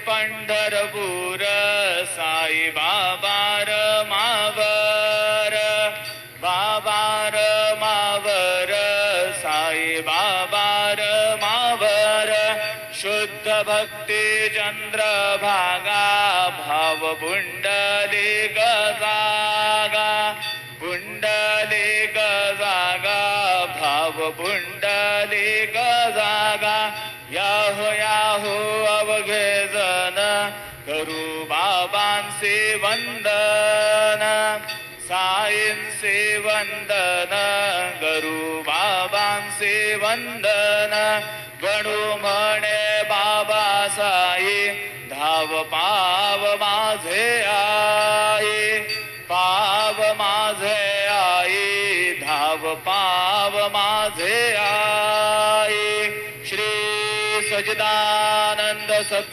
पंढरपूर साई बाबार मावर बाबार मावर साई बाबार मावर शुद्ध भक्ती चंद्रभागा भाव पुंडलिक जागा पुंडलिक जागा भाव पुंडलिक जागा याहो याहो अवघे जन करू बाबांचे वंदन साईंचे वंदन करू बाबांचे वंदन गणू म्हणे बाबा साई धाव पाव माझे आई पाव माझे आई धाव पाव माझे आई श्री सच्चिदानंद सद्गुरु